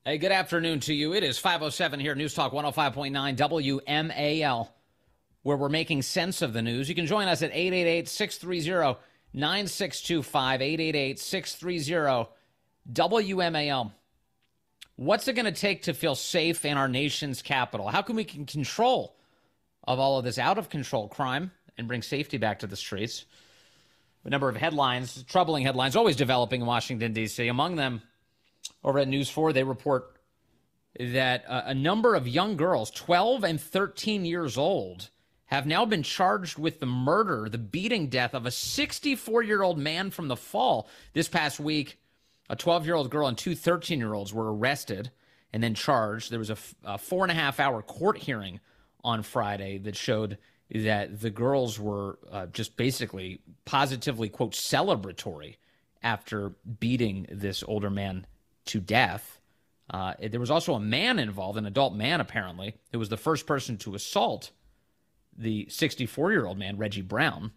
Hey, good afternoon to you. It is 5:07 here, News Talk 105.9 WMAL, where we're making sense of the news. You can join us at 888-630-9625, 888-630-WMAL. What's it going to take to feel safe in our nation's capital? How can we get control of all of this out-of-control crime and bring safety back to the streets? A number of headlines, troubling headlines, always developing in Washington, D.C. Among them, over at News 4, they report that a number of young girls, 12 and 13 years old, have now been charged with the murder, the beating death of a 64-year-old man from the fall. This past week, a 12-year-old girl and two 13-year-olds were arrested and then charged. There was a 4.5-hour court hearing on Friday that showed that the girls were just basically positively, quote, celebratory after beating this older man to death. There was also a man involved, an adult man apparently, who was the first person to assault the 64-year-old man, Reggie Brown.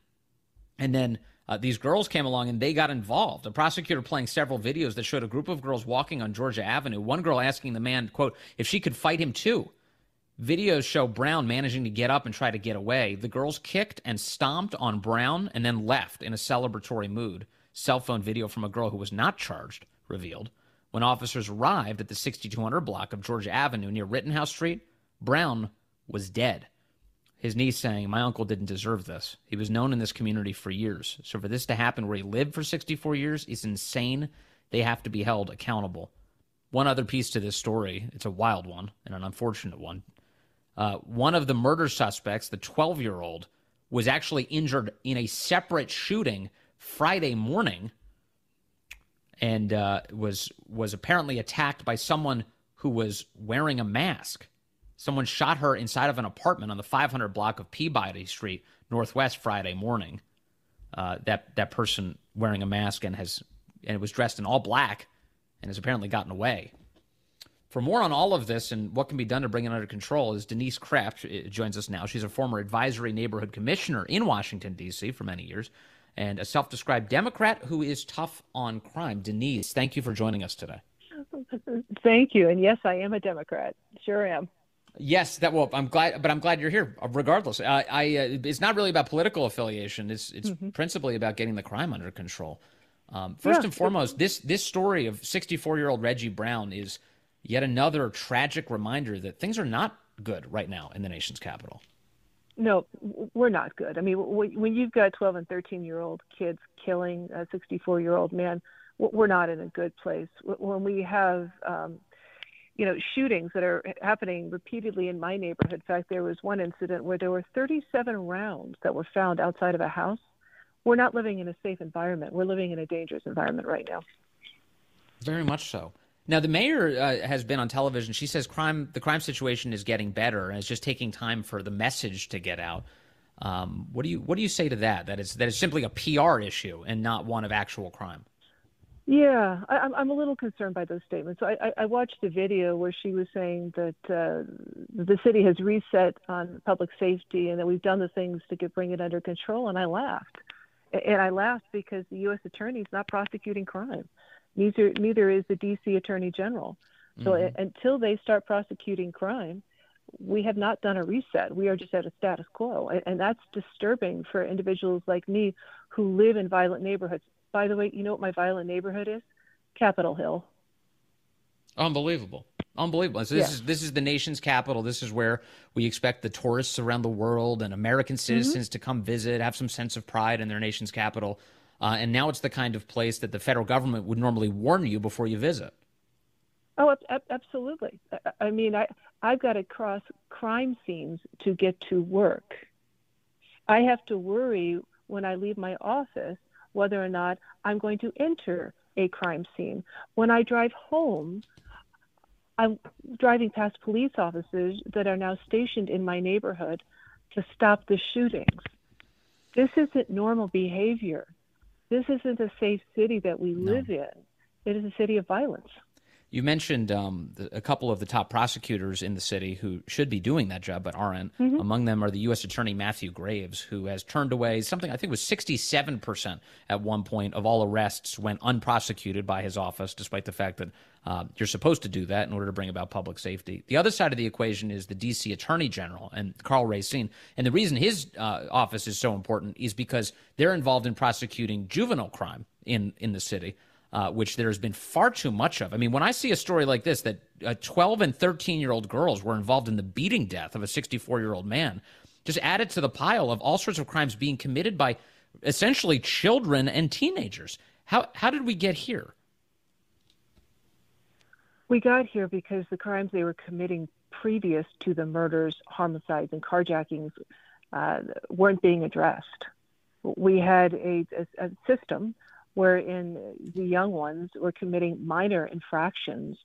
And then these girls came along and they got involved. A prosecutor playing several videos that showed a group of girls walking on Georgia Avenue. One girl asking the man, quote, if she could fight him too. Videos show Brown managing to get up and try to get away. The girls kicked and stomped on Brown and then left in a celebratory mood. Cell phone video from a girl who was not charged revealed. When officers arrived at the 6200 block of Georgia Avenue near Rittenhouse Street, Brown was dead. His niece saying, my uncle didn't deserve this. He was known in this community for years. So for this to happen where he lived for 64 years is insane. They have to be held accountable. One other piece to this story, it's a wild one and an unfortunate one. One of the murder suspects, the 12-year-old, was actually injured in a separate shooting Friday morning and was apparently attacked by someone who was wearing a mask. Someone shot her inside of an apartment on the 500 block of Peabody Street Northwest Friday morning. That person wearing a mask and was dressed in all black and has apparently gotten away. For more on all of this and what can be done to bring it under control is Denise Krepp joins us now. She's a former advisory neighborhood commissioner in Washington, D.C. for many years, and a self-described Democrat who is tough on crime. Denise, thank you for joining us today. Thank you. And yes, I am a Democrat. Sure am. Yes, I'm glad you're here. Regardless, it's not really about political affiliation. It's principally about getting the crime under control. First and foremost, this story of 64-year-old Reggie Brown is yet another tragic reminder that things are not good right now in the nation's capital. No, we're not good. I mean, when you've got 12 and 13-year-old kids killing a 64-year-old man, we're not in a good place. When we have, shootings that are happening repeatedly in my neighborhood. In fact, there was one incident where there were 37 rounds that were found outside of a house. We're not living in a safe environment. We're living in a dangerous environment right now. Very much so. Now, the mayor has been on television. She says the crime situation is getting better, and it's just taking time for the message to get out. What do you say to that? That is simply a PR issue and not one of actual crime. Yeah, I'm a little concerned by those statements. I watched the video where she was saying that the city has reset on public safety and that we've done the things to bring it under control, and I laughed. And I laughed because the U.S. attorney is not prosecuting crime. Neither is the D.C. Attorney General. So until they start prosecuting crime, we have not done a reset. We are just at a status quo. And that's disturbing for individuals like me who live in violent neighborhoods. By the way, you know what my violent neighborhood is? Capitol Hill. Unbelievable. So this is the nation's capital. This is where we expect the tourists around the world and American citizens to come visit, have some sense of pride in their nation's capital. And now it's the kind of place that the federal government would normally warn you before you visit. Oh, absolutely. I mean, I've got to cross crime scenes to get to work. I have to worry when I leave my office whether or not I'm going to enter a crime scene. When I drive home, I'm driving past police officers that are now stationed in my neighborhood to stop the shootings. This isn't normal behavior. This isn't a safe city that we live in. It is a city of violence. You mentioned a couple of the top prosecutors in the city who should be doing that job but aren't. Mm-hmm. Among them are the U.S. Attorney Matthew Graves, who has turned away something I think was 67% at one point of all arrests went unprosecuted by his office, despite the fact that you're supposed to do that in order to bring about public safety. The other side of the equation is the D.C. Attorney General and Karl Racine. And the reason his office is so important is because they're involved in prosecuting juvenile crime in the city. Which there has been far too much of. I mean, when I see a story like this, that 12 and 13-year-old girls were involved in the beating death of a 64-year-old man, just add it to the pile of all sorts of crimes being committed by essentially children and teenagers. How did we get here? We got here because the crimes they were committing previous to the murders, homicides, and carjackings weren't being addressed. We had a system wherein the young ones were committing minor infractions.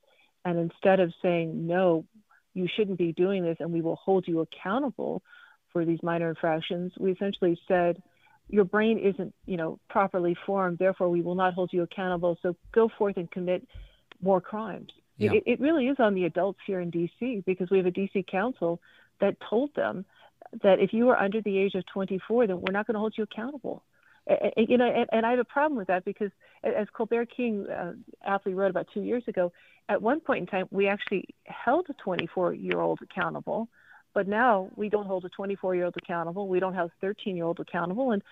And instead of saying, no, you shouldn't be doing this and we will hold you accountable for these minor infractions, we essentially said, your brain isn't, properly formed, therefore we will not hold you accountable. So go forth and commit more crimes. Yeah. It really is on the adults here in D.C. because we have a D.C. council that told them that if you are under the age of 24, then we're not going to hold you accountable. And I have a problem with that because, as Colbert King aptly wrote about 2 years ago, at one point in time, we actually held a 24-year-old accountable, but now we don't hold a 24-year-old accountable. We don't have a 13-year-old accountable. And,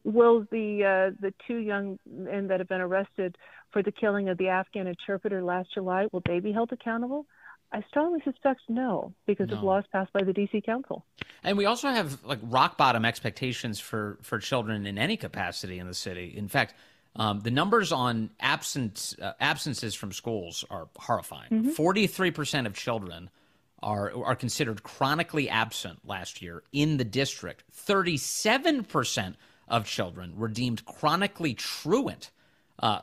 will the two young men that have been arrested for the killing of the Afghan interpreter last July, will they be held accountable? I strongly suspect no, because of laws passed by the D.C. Council. And we also have rock bottom expectations for children in any capacity in the city. In fact, the numbers on absences from schools are horrifying. Mm-hmm. 43% of children are considered chronically absent last year in the district. 37% of children were deemed chronically truant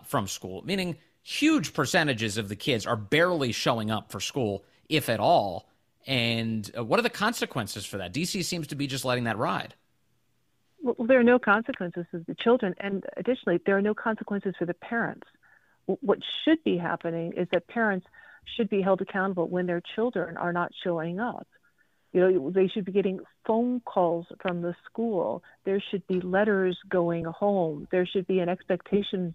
from school, meaning huge percentages of the kids are barely showing up for school, if at all. And what are the consequences for that? D.C. seems to be just letting that ride. Well, there are no consequences for the children. And additionally, there are no consequences for the parents. What should be happening is that parents should be held accountable when their children are not showing up. They should be getting phone calls from the school. There should be letters going home. There should be an expectation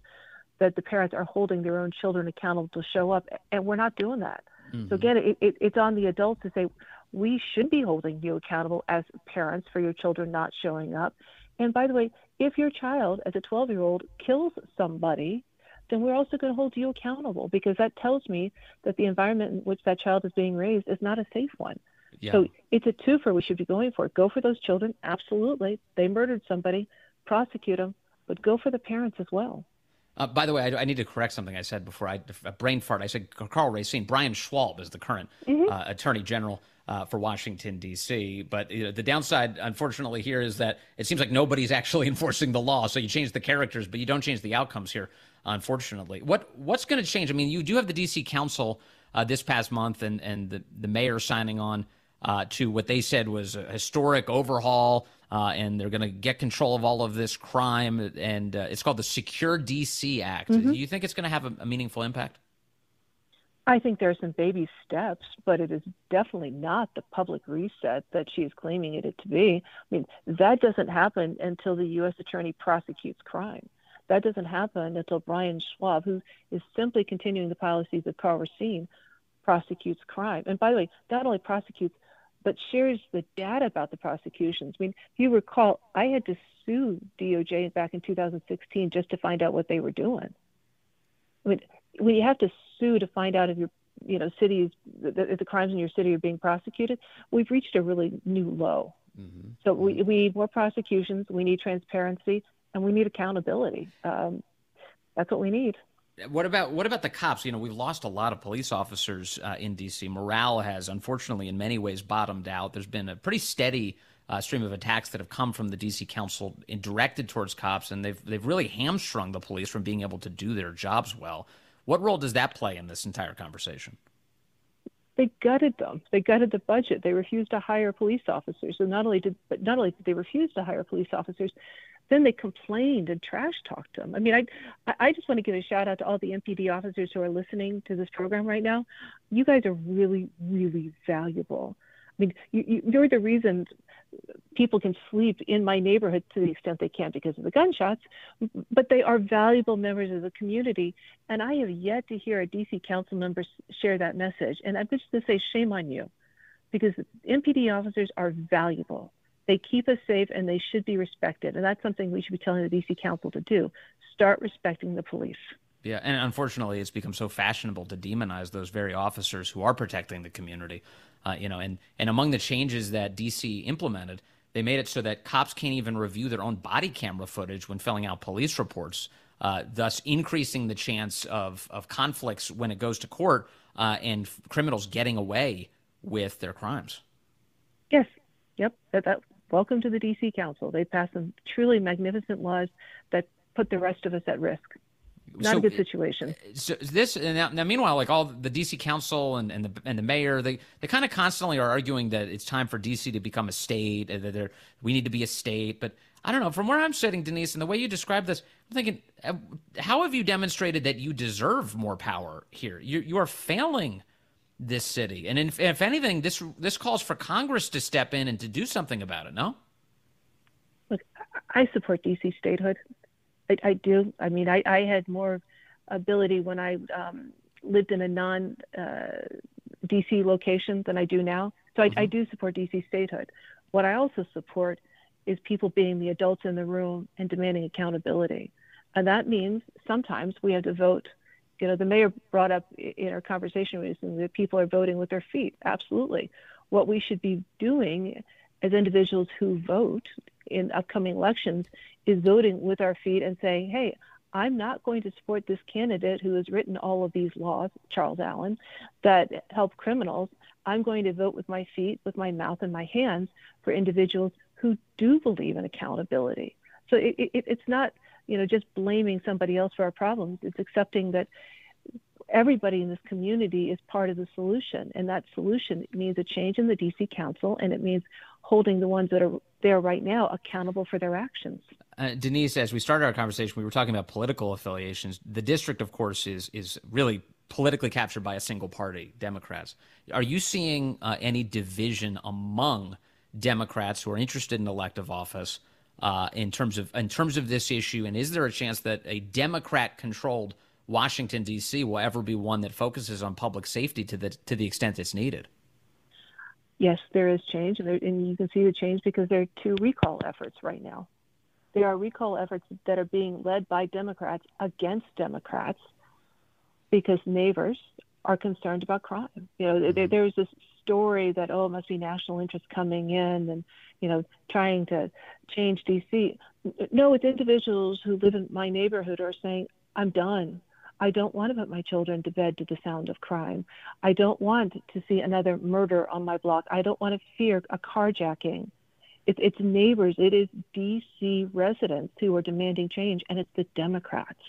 that the parents are holding their own children accountable to show up, and we're not doing that. Mm-hmm. So again, it's on the adults to say, we should be holding you accountable as parents for your children not showing up. And by the way, if your child, as a 12-year-old, kills somebody, then we're also going to hold you accountable, because that tells me that the environment in which that child is being raised is not a safe one. Yeah. So it's a twofer we should be going for. Go for those children, absolutely. They murdered somebody, prosecute them, but go for the parents as well. By the way, I need to correct something I said before. A brain fart. I said Karl Racine. Brian Schwalb is the current Attorney General for Washington, D.C. But the downside, unfortunately, here is that it seems like nobody's actually enforcing the law. So you change the characters, but you don't change the outcomes here, unfortunately. What's going to change? I mean, you do have the D.C. Council this past month and the mayor signing on to what they said was a historic overhaul, and they're going to get control of all of this crime, and it's called the Secure D.C. Act. Mm-hmm. Do you think it's going to have a meaningful impact? I think there are some baby steps, but it is definitely not the public reset that she is claiming it to be. I mean, that doesn't happen until the U.S. Attorney prosecutes crime. That doesn't happen until Brian Schwab, who is simply continuing the policies of Karl Racine, prosecutes crime. And by the way, not only prosecutes, but shares the data about the prosecutions. I mean, if you recall, I had to sue DOJ back in 2016 just to find out what they were doing. I mean, when you have to sue to find out if your cities, if the crimes in your city are being prosecuted, we've reached a really new low. Mm-hmm. So we need more prosecutions, we need transparency, and we need accountability. That's what we need. What about the cops? We've lost a lot of police officers in D.C. Morale has, unfortunately, in many ways bottomed out. There's been a pretty steady stream of attacks that have come from the D.C. Council directed towards cops, and they've really hamstrung the police from being able to do their jobs well. What role does that play in this entire conversation? They gutted them. They gutted the budget. They refused to hire police officers. So not only did they refuse to hire police officers, then they complained and trash talked them. I mean, I just want to give a shout out to all the MPD officers who are listening to this program right now. You guys are really, really valuable. I mean, you're the reason people can sleep in my neighborhood to the extent they can because of the gunshots, but they are valuable members of the community. And I have yet to hear a DC council member share that message. And I'm just going to say shame on you, because MPD officers are valuable. They keep us safe and they should be respected. And that's something we should be telling the DC council to do. Start respecting the police. Yeah, and unfortunately, it's become so fashionable to demonize those very officers who are protecting the community. And among the changes that D.C. implemented, they made it so that cops can't even review their own body camera footage when filling out police reports, thus increasing the chance of conflicts when it goes to court and criminals getting away with their crimes. Yes. Yep. Welcome to the D.C. Council. They passed some truly magnificent laws that put the rest of us at risk. Not a good situation. So this now, meanwhile, like all the D.C. Council and the mayor, they kind of constantly are arguing that it's time for D.C. to become a state, that we need to be a state. But I don't know. From where I'm sitting, Denise, and the way you describe this, I'm thinking, how have you demonstrated that you deserve more power here? You are failing this city, and if anything, this calls for Congress to step in and to do something about it. No. Look, I support D.C. statehood. I do. I mean, I had more ability when I lived in a non-D.C. location than I do now. So I do support D.C. statehood. What I also support is people being the adults in the room and demanding accountability. And that means sometimes we have to vote. You know, the mayor brought up in our conversation recently that people are voting with their feet. Absolutely. What we should be doing as individuals who vote in upcoming elections is voting with our feet and saying, hey, I'm not going to support this candidate who has written all of these laws, Charles Allen, that help criminals. I'm going to vote with my feet, with my mouth and my hands for individuals who do believe in accountability. So it's not, just blaming somebody else for our problems. It's accepting that everybody in this community is part of the solution. And that solution means a change in the DC Council, and it means holding the ones that are there right now accountable for their actions. Denise, as we started our conversation, we were talking about political affiliations. The district, of course, is really politically captured by a single party, Democrats. Are you seeing any division among Democrats who are interested in elective office in terms of this issue? And is there a chance that a Democrat-controlled Washington, D.C. will ever be one that focuses on public safety to the extent it's needed? Yes, there is change, and you can see the change because there are two recall efforts right now. There are recall efforts that are being led by Democrats against Democrats because neighbors are concerned about crime. There's this story that, it must be national interest coming in and, trying to change D.C. No, it's individuals who live in my neighborhood are saying, I'm done. I don't want to put my children to bed to the sound of crime. I don't want to see another murder on my block. I don't want to fear a carjacking. It's neighbors. It is D.C. residents who are demanding change, and it's the Democrats.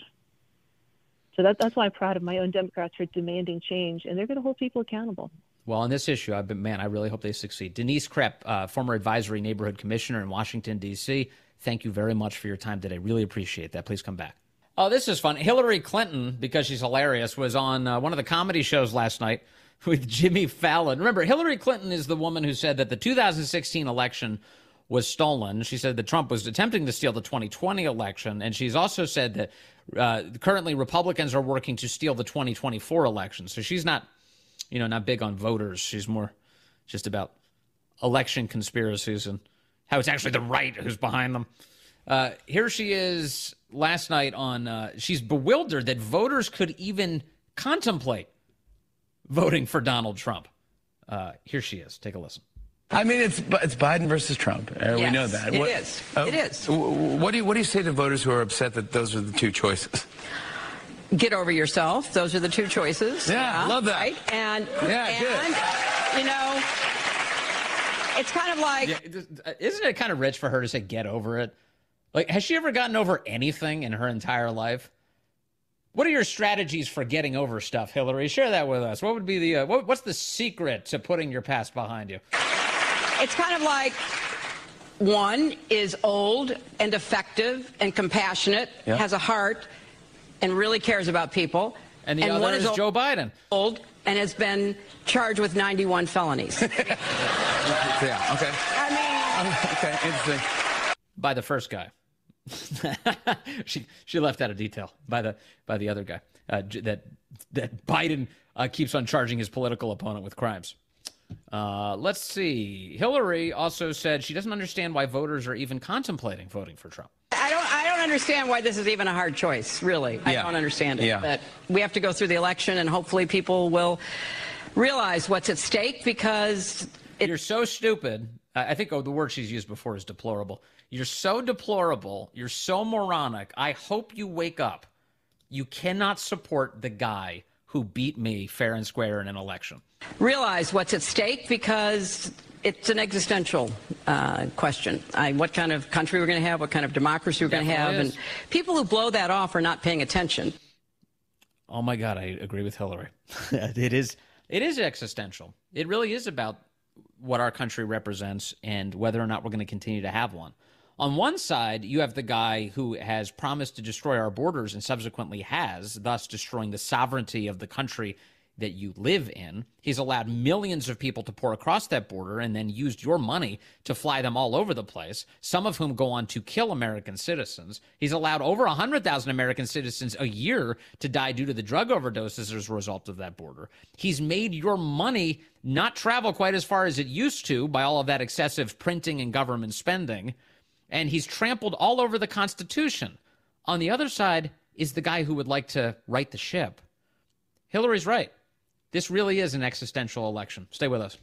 So that's why I'm proud of my own Democrats for demanding change, and they're going to hold people accountable. Well, on this issue, I really hope they succeed. Denise Krepp, former advisory neighborhood commissioner in Washington, D.C., thank you very much for your time today. Really appreciate that. Please come back. Oh, this is fun. Hillary Clinton, because she's hilarious, was on one of the comedy shows last night with Jimmy Fallon. Remember, Hillary Clinton is the woman who said that the 2016 election was stolen. She said that Trump was attempting to steal the 2020 election, and she's also said that currently Republicans are working to steal the 2024 election. So she's not big on voters. She's more just about election conspiracies and how it's actually the right who's behind them. Here she is last night she's bewildered that voters could even contemplate voting for Donald Trump. Here she is. Take a listen. I mean, it's Biden versus Trump. Yes, we know that. It is. What do you say to voters who are upset that those are the two choices? Get over yourself. Those are the two choices. Yeah, love that. Right? And it's kind of like... Isn't it kind of rich for her to say get over it? Like, has she ever gotten over anything in her entire life? What are your strategies for getting over stuff, Hillary? Share that with us. What would be what's the secret to putting your past behind you? It's kind of like One is old and effective and compassionate, has a heart, and really cares about people. And the other is Joe Biden. Old and has been charged with 91 felonies. Yeah, okay. I mean... Okay, interesting. By the first guy. she left out a detail by the other guy that Biden keeps on charging his political opponent with crimes. Let's see. Hillary also said she doesn't understand why voters are even contemplating voting for Trump. I don't understand why this is even a hard choice, really. I don't understand it. But we have to go through the election, and hopefully people will realize what's at stake, because... You're so stupid. I think the word she's used before is deplorable. You're so deplorable. You're so moronic. I hope you wake up. You cannot support the guy who beat me fair and square in an election. Realize what's at stake, because it's an existential question. What kind of country we're going to have, what kind of democracy we're going to have. And people who blow that off are not paying attention. Oh, my God, I agree with Hillary. It is existential. It really is about what our country represents and whether or not we're going to continue to have one. On one side, you have the guy who has promised to destroy our borders and subsequently has, thus destroying the sovereignty of the country that you live in. He's allowed millions of people to pour across that border and then used your money to fly them all over the place, some of whom go on to kill American citizens. He's allowed over 100,000 American citizens a year to die due to the drug overdoses as a result of that border. He's made your money not travel quite as far as it used to by all of that excessive printing and government spending. And he's trampled all over the Constitution. On the other side is the guy who would like to right the ship. Hillary's right. This really is an existential election. Stay with us.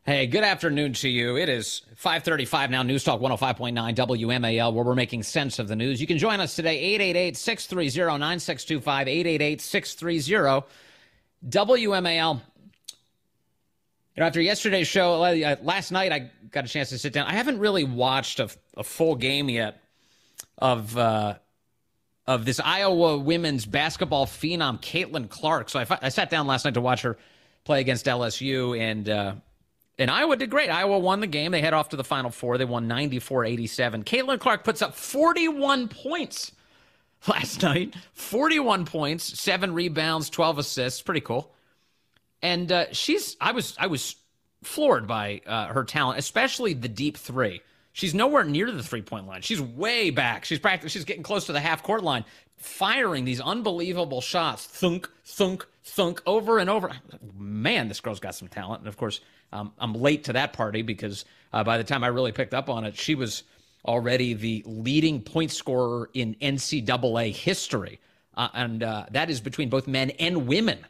Hey, good afternoon to you. It is 5:35 now, News Talk 105.9 WMAL, where we're making sense of the news. You can join us today, 888-630-9625, 888-630-WMAL. After yesterday's show, last night I got a chance to sit down. I haven't really watched a full game yet of this Iowa women's basketball phenom, Caitlin Clark. So I sat down last night to watch her play against LSU, and Iowa did great. Iowa won the game. They head off to the Final Four. They won 94-87. Caitlin Clark puts up 41 points last night. 41 points, 7 rebounds, 12 assists. Pretty cool. And I was floored by her talent, especially the deep three. She's nowhere near the three-point line. She's way back. She's getting close to the half-court line, firing these unbelievable shots, thunk, thunk, thunk, over and over. Man, this girl's got some talent. And, of course, I'm late to that party because by the time I really picked up on it, she was already the leading point scorer in NCAA history. And that is between both men and women.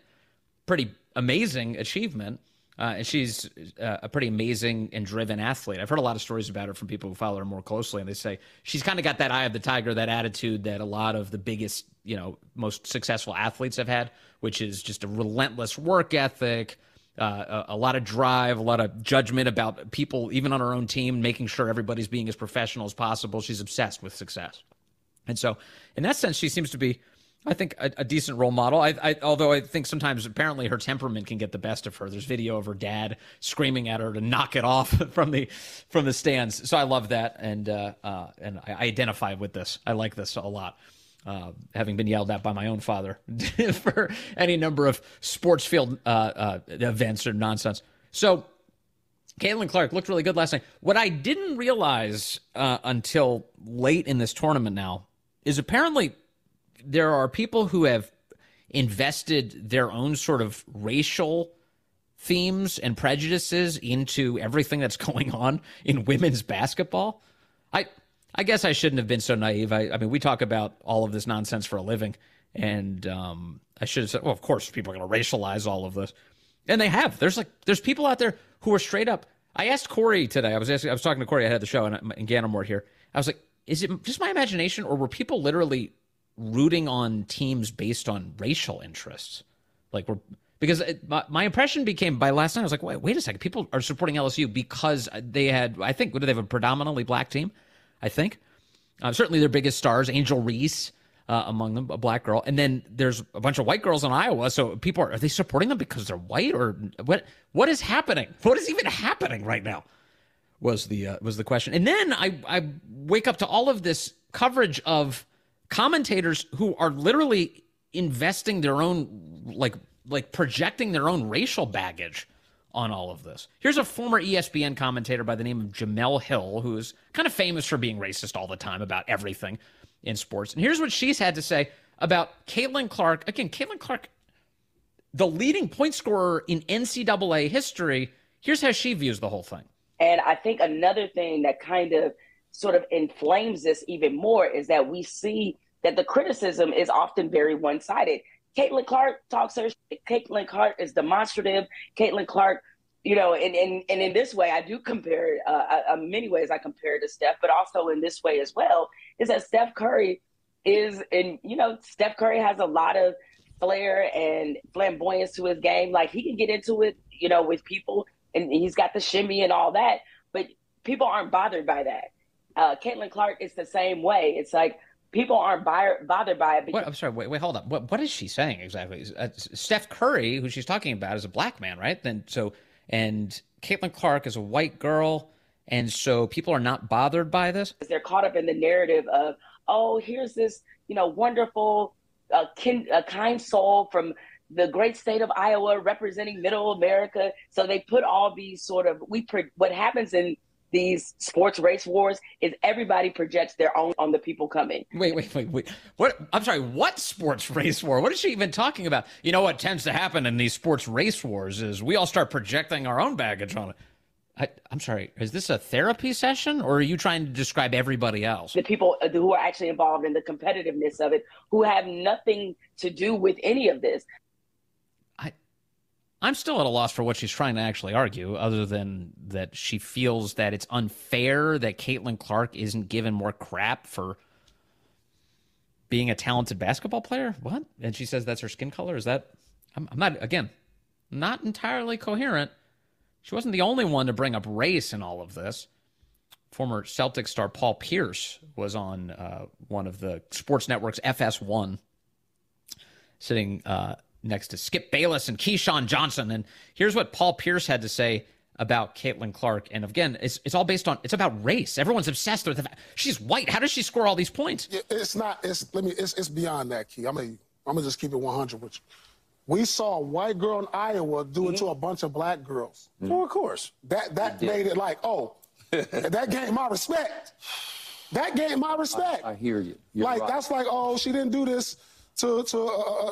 Pretty amazing achievement. And she's a pretty amazing and driven athlete. I've heard a lot of stories about her from people who follow her more closely, and they say she's kind of got that eye of the tiger, that attitude that a lot of the biggest, most successful athletes have had, which is just a relentless work ethic, a lot of drive, a lot of judgment about people, even on her own team, making sure everybody's being as professional as possible. She's obsessed with success. And so in that sense, she seems to be, I think, a decent role model. Although I think sometimes apparently her temperament can get the best of her. There's video of her dad screaming at her to knock it off from the stands. So I love that, and I identify with this. I like this a lot, having been yelled at by my own father for any number of sports field events or nonsense. So Caitlin Clark looked really good last night. What I didn't realize until late in this tournament now is apparently there are people who have invested their own sort of racial themes and prejudices into everything that's going on in women's basketball. I guess I shouldn't have been so naive. I mean, we talk about all of this nonsense for a living, and I should have said, well, of course, people are going to racialize all of this. And they have. There's people out there who are straight up. I asked Corey today. I was talking to Corey ahead of the show, and Gannon here. I was like, is it just my imagination, or were people literally rooting on teams based on racial interests? Because my impression became by last night, I was like, wait a second, people are supporting LSU because they had, I think, what do they have, a predominantly black team? I think. Certainly their biggest stars, Angel Reese, among them, a black girl. And then there's a bunch of white girls in Iowa. So people are they supporting them because they're white, or what is happening? What is even happening right now? Was the question. And then I wake up to all of this coverage of commentators who are literally investing their own, like projecting their own racial baggage on all of this. Here's a former ESPN commentator by the name of Jamel Hill, who's kind of famous for being racist all the time about everything in sports. And here's what she's had to say about Caitlin Clark. Again, Caitlin Clark, the leading point scorer in NCAA history. Here's how she views the whole thing. And I think another thing that kind of sort of inflames this even more is that we see that the criticism is often very one-sided. Caitlin Clark talks her shit. Caitlin Clark is demonstrative. Caitlin Clark, you know, and in this way, I do compare, in many ways I compare to Steph, but also in this way as well, is that Steph Curry Steph Curry has a lot of flair and flamboyance to his game. Like, he can get into it, you know, with people, and he's got the shimmy and all that, but people aren't bothered by that. Caitlin Clark is the same way. It's like, people aren't bothered by it. I'm sorry. Wait, hold on. What is she saying exactly? Steph Curry, who she's talking about, is a black man, right? And Caitlin Clark is a white girl, and so people are not bothered by this. They're caught up in the narrative of, oh, here's this, you know, wonderful, kind soul from the great state of Iowa representing Middle America. So they put all these sort of what happens in these sports race wars is everybody projects their own on the people coming. Wait. What? I'm sorry. What sports race war? What is she even talking about? You know what tends to happen in these sports race wars is we all start projecting our own baggage on it. I'm sorry. Is this a therapy session, or are you trying to describe everybody else? The people who are actually involved in the competitiveness of it, who have nothing to do with any of this. I'm still at a loss for what she's trying to actually argue, other than that she feels that it's unfair that Caitlin Clark isn't given more crap for being a talented basketball player. What? And she says that's her skin color? Is that... I'm not entirely coherent. She wasn't the only one to bring up race in all of this. Former Celtics star Paul Pierce was on one of the sports networks, FS1, sitting... next to Skip Bayless and Keyshawn Johnson. And here's what Paul Pierce had to say about Caitlin Clark. And again, it's all based on, it's about race. Everyone's obsessed with the fact she's white. How does she score all these points? It's beyond that, Key. I'm gonna just keep it 100 with you. We saw a white girl in Iowa do it to a bunch of black girls. Well, of course. That made it like, oh, that gained my respect. That gained my respect. I hear you. You're like, right. that's like, oh, she didn't do this to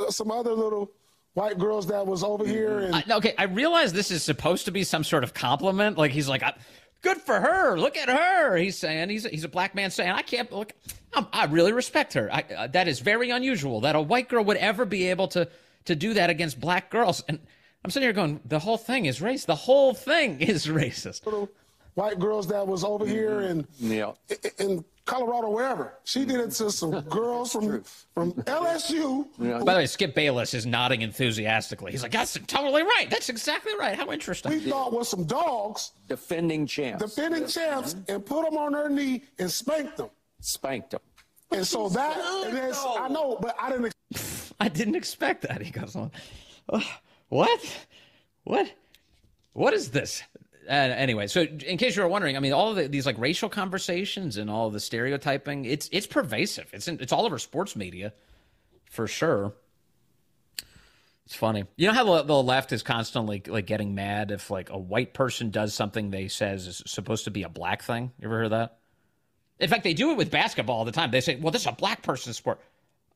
some other little white girls that was over here. And okay, I realize this is supposed to be some sort of compliment. Like, he's like, good for her. Look at her. He's saying, he's a black man saying, I really respect her. That is very unusual that a white girl would ever be able to do that against black girls. And I'm sitting here going, the whole thing is race. The whole thing is racist. Little white girls that was over here and in Colorado, wherever. She did it to some girls from LSU. By the way, Skip Bayless is nodding enthusiastically. He's like, that's totally right. That's exactly right. How interesting. We thought was some dogs. Defending champs. And put them on their knee and spanked them. And so that, I know, but I didn't. I didn't expect that. He goes on. What is this? Anyway, so in case you were wondering, I mean, all of these like racial conversations and all of the stereotyping, it's pervasive. It's all over sports media, for sure. It's funny. You know how the left is constantly like getting mad if like a white person does something they says is supposed to be a black thing? You ever heard that? In fact, they do it with basketball all the time. They say, well, this is a black person's sport.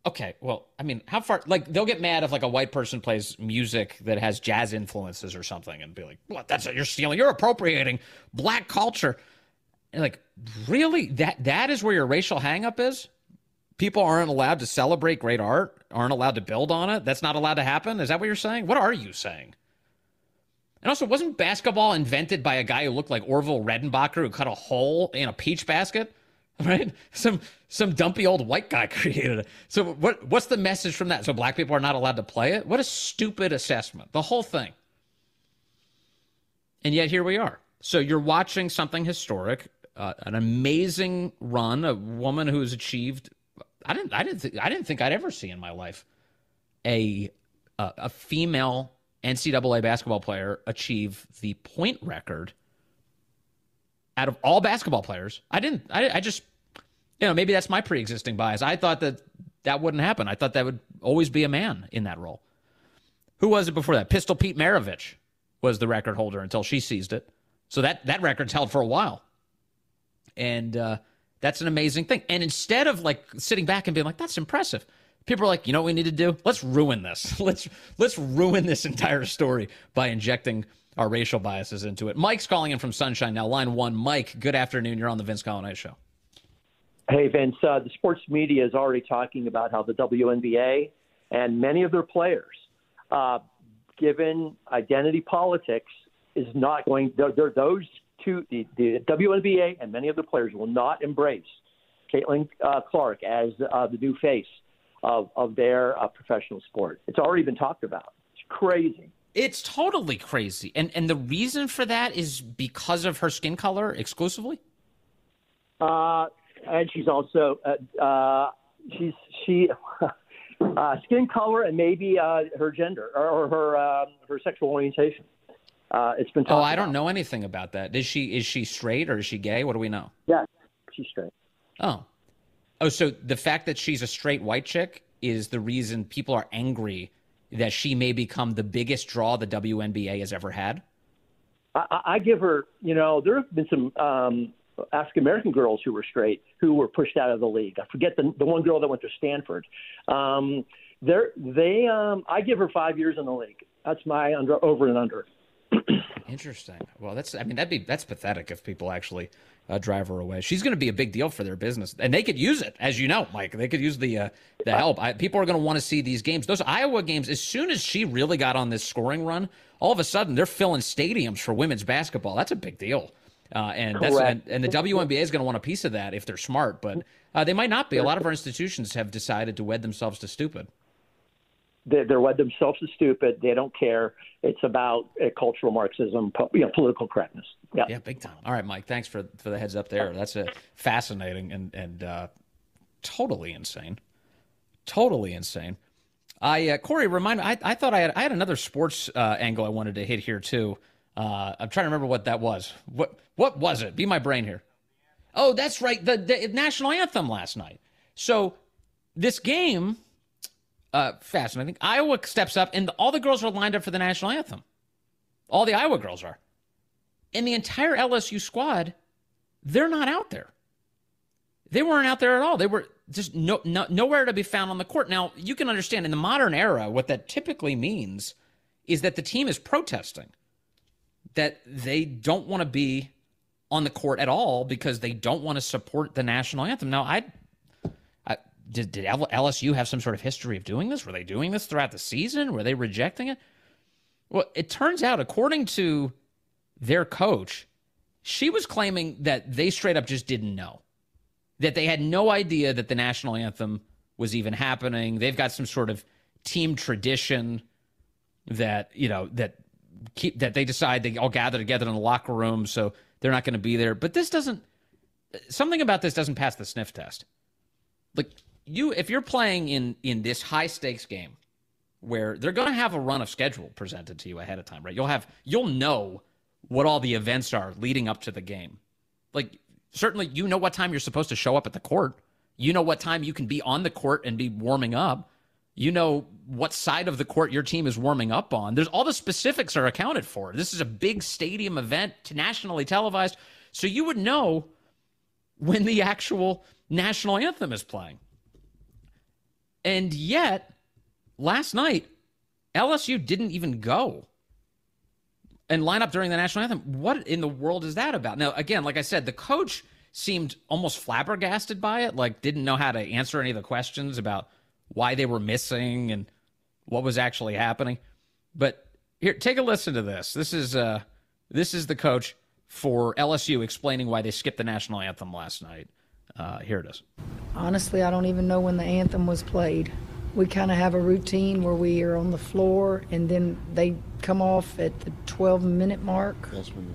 Okay, well, I mean, how far, like, they'll get mad if, like, a white person plays music that has jazz influences or something and be like, what, you're stealing, you're appropriating black culture. And, like, really? That is where your racial hang-up is? People aren't allowed to celebrate great art, aren't allowed to build on it? That's not allowed to happen? Is that what you're saying? What are you saying? And also, wasn't basketball invented by a guy who looked like Orville Redenbacher who cut a hole in a peach basket? Right? Some dumpy old white guy created it. So what's the message from that? So black people are not allowed to play it? What a stupid assessment. The whole thing. And yet here we are. So you're watching something historic, an amazing run, a woman who has achieved I didn't think I'd ever see in my life a female NCAA basketball player achieve the point record out of all basketball players. I just, maybe that's my pre-existing bias. I thought that wouldn't happen. I thought that would always be a man in that role. Who was it before that? Pistol Pete Maravich was the record holder until she seized it. So that record's held for a while. And that's an amazing thing. And instead of like sitting back and being like, that's impressive, people are like, you know what we need to do? Let's ruin this. Let's ruin this entire story by injecting our racial biases into it. Mike's calling in from Sunshine now, line 1. Mike, good afternoon. You're on the Vince Coglianese Show. Hey, Vince, the sports media is already talking about how the WNBA and many of their players, given identity politics, is not going – those two, the WNBA and many of the players will not embrace Caitlin Clark as the new face of their professional sport. It's already been talked about. It's crazy. It's totally crazy. And the reason for that is because of her skin color exclusively? And she's also skin color and maybe her gender or her sexual orientation. It's been talked I don't about. know anything about that. Is she straight or is she gay? What do we know? Yeah, she's straight. Oh, so the fact that she's a straight white chick is the reason people are angry that she may become the biggest draw the WNBA has ever had? I give her, there have been some African-American girls who were straight who were pushed out of the league. I forget the one girl that went to Stanford. I give her 5 years in the league. That's my over and under. Interesting. Well, that's pathetic if people actually drive her away. She's going to be a big deal for their business, and they could use it, as you know, Mike. They could use the help. People are going to want to see these games. Those Iowa games, as soon as she really got on this scoring run, all of a sudden they're filling stadiums for women's basketball. That's a big deal. And the WNBA is going to want a piece of that if they're smart, but they might not be. A lot of our institutions have decided to wed themselves to stupid. They're wed themselves to stupid. They don't care. It's about cultural Marxism, political correctness. Yeah, big time. All right, Mike, thanks for the heads up there. That's fascinating and totally insane. Totally insane. Corey, remind me, I thought I had another sports angle I wanted to hit here too. I'm trying to remember what that was. What was it? Be my brain here. Oh, that's right. The national anthem last night. So this game, fascinating. Iowa steps up, and all the girls are lined up for the national anthem. All the Iowa girls are. And the entire LSU squad, they're not out there. They weren't out there at all. They were just nowhere to be found on the court. Now, you can understand in the modern era, what that typically means is that the team is protesting, that they don't want to be on the court at all because they don't want to support the national anthem. Now, did LSU have some sort of history of doing this? Were they doing this throughout the season? Were they rejecting it? Well, it turns out, according to their coach, she was claiming that they straight up just didn't know, that they had no idea that the national anthem was even happening. They've got some sort of team tradition that, that they decide they all gather together in the locker room, so they're not going to be there. But something about this doesn't pass the sniff test. Like, if you're playing in this high stakes game where they're going to have a run of schedule presented to you ahead of time, right? You'll know what all the events are leading up to the game. Like, certainly you know what time you're supposed to show up at the court. You know what time you can be on the court and be warming up. You know what side of the court your team is warming up on. There's all the specifics are accounted for. This is a big stadium event, nationally televised. So you would know when the actual national anthem is playing. And yet, last night, LSU didn't even go and line up during the national anthem. What in the world is that about? Now, again, like I said, the coach seemed almost flabbergasted by it, like didn't know how to answer any of the questions about why they were missing and what was actually happening. But here, take a listen to this. This is the coach for LSU explaining why they skipped the national anthem last night. Here it is. Honestly, I don't even know when the anthem was played. We kind of have a routine where we are on the floor, and then they come off at the 12-minute mark. That's when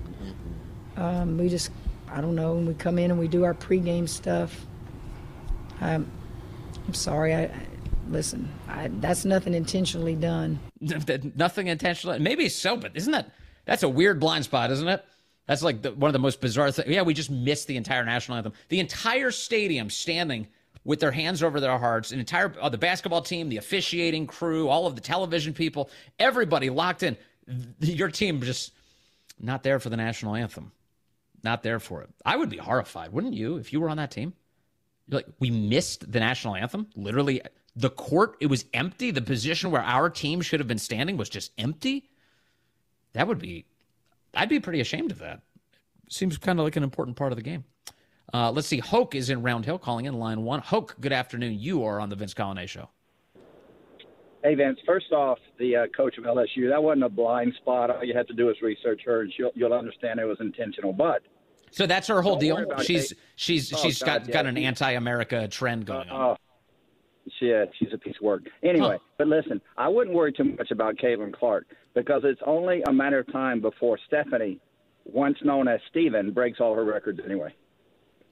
the anthem. I don't know, and we come in and we do our pregame stuff. I'm sorry. Listen, that's nothing intentionally done. Nothing intentional. Maybe so, but that's a weird blind spot, isn't it? That's like one of the most bizarre things. Yeah, we just missed the entire national anthem. The entire stadium standing with their hands over their hearts, the basketball team, the officiating crew, all of the television people, everybody locked in. Your team just not there for the national anthem. Not there for it. I would be horrified, wouldn't you, if you were on that team? You're like, we missed the national anthem? Literally, the court, it was empty. The position where our team should have been standing was just empty? I'd be pretty ashamed of that. Seems kind of like an important part of the game. Let's see. Hoke is in Round Hill calling in line 1. Hoke, good afternoon. You are on the Vince Coglianese Show. Hey, Vince. First off, the coach of LSU, that wasn't a blind spot. All you had to do is research her, and you'll understand it was intentional. But so that's her whole deal. She's got an anti-America trend going on. She's a piece of work. Anyway, But listen, I wouldn't worry too much about Caitlin Clark because it's only a matter of time before Stephanie, once known as Steven, breaks all her records anyway.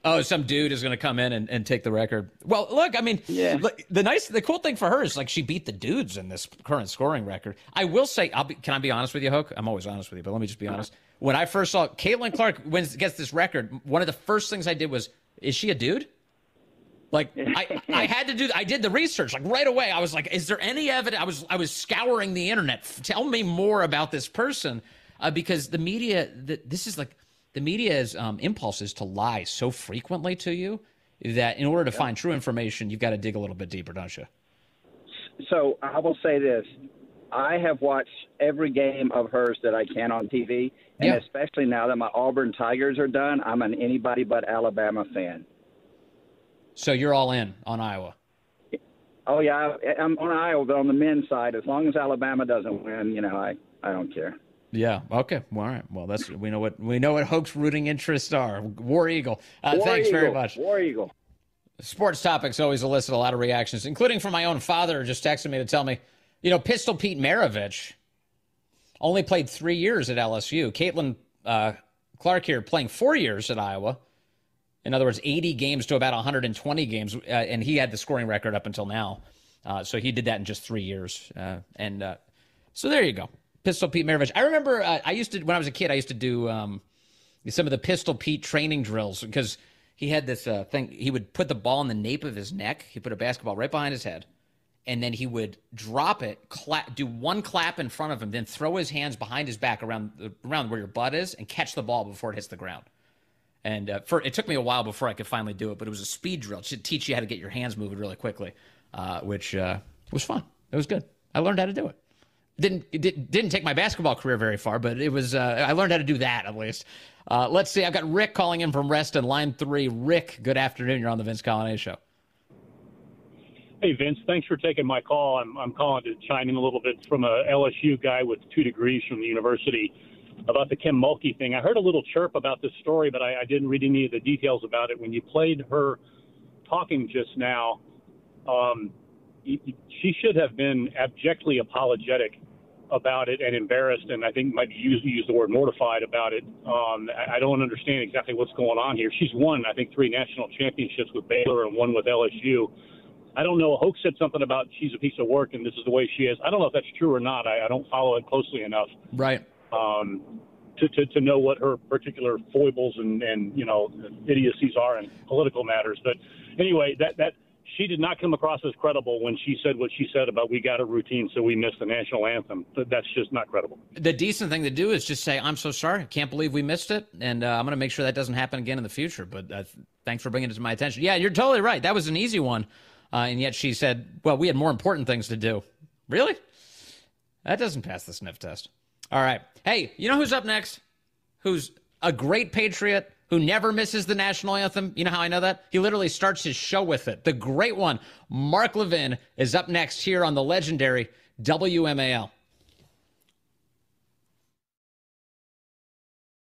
Oh, some dude is going to come in and take the record. Well, look, I mean, the cool thing for her is like she beat the dudes in this current scoring record. I will say, can I be honest with you, Hoke? I'm always honest with you, but let me just be honest. When I first saw Caitlin Clark gets this record, one of the first things I did was, is she a dude? Like I had to do. I did the research like right away. I was like, is there any evidence? I was scouring the internet. Tell me more about this person, because the media. The media's impulse is to lie so frequently to you that in order to find true information, you've got to dig a little bit deeper, don't you? So I will say this. I have watched every game of hers that I can on TV, and especially now that my Auburn Tigers are done, I'm an anybody but Alabama fan. So you're all in on Iowa? Oh, yeah. I'm on Iowa, but on the men's side, as long as Alabama doesn't win, I don't care. Yeah. Okay. Well, all right. Well, we know what Hoke's rooting interests are. War Eagle. Thanks very much. War Eagle. Sports topics always elicit a lot of reactions, including from my own father, just texting me to tell me, Pistol Pete Maravich only played 3 years at LSU. Caitlin Clark here playing 4 years at Iowa. In other words, 80 games to about 120 games, and he had the scoring record up until now. So he did that in just 3 years. So there you go. Pistol Pete Maravich. I remember when I was a kid, I used to do some of the Pistol Pete training drills because he had this thing. He would put the ball in the nape of his neck. He put a basketball right behind his head, and then he would drop it, do one clap in front of him, then throw his hands behind his back around where your butt is and catch the ball before it hits the ground. And it took me a while before I could finally do it, but it was a speed drill to teach you how to get your hands moving really quickly, which was fun. It was good. I learned how to do it. Didn't take my basketball career very far, but it was. I learned how to do that at least. Let's see. I've got Rick calling in from Reston, line 3. Rick, good afternoon. You're on the Vince Coglianese Show. Hey, Vince. Thanks for taking my call. I'm calling to chime in a little bit from a LSU guy with 2 degrees from the university about the Kim Mulkey thing. I heard a little chirp about this story, but I didn't read any of the details about it. When you played her talking just now, she should have been abjectly apologetic about it and embarrassed, and I think might use the word mortified about it. I don't understand exactly what's going on here. She's won, I think, 3 national championships with Baylor and 1 with LSU. I don't know. Hoke said something about she's a piece of work and this is the way she is. I don't know if that's true or not. I don't follow it closely enough. Right. To know what her particular foibles and idiocies are in political matters. But anyway, that she did not come across as credible when she said what she said about we got a routine, so we missed the national anthem. That's just not credible. The decent thing to do is just say, I'm so sorry. I can't believe we missed it, and I'm going to make sure that doesn't happen again in the future. But thanks for bringing it to my attention. Yeah, you're totally right. That was an easy one. And yet she said, well, we had more important things to do. Really? That doesn't pass the sniff test. All right. Hey, you know who's up next? Who's a great patriot who never misses the national anthem? You know how I know that? He literally starts his show with it. The great one, Mark Levin, is up next here on the legendary WMAL.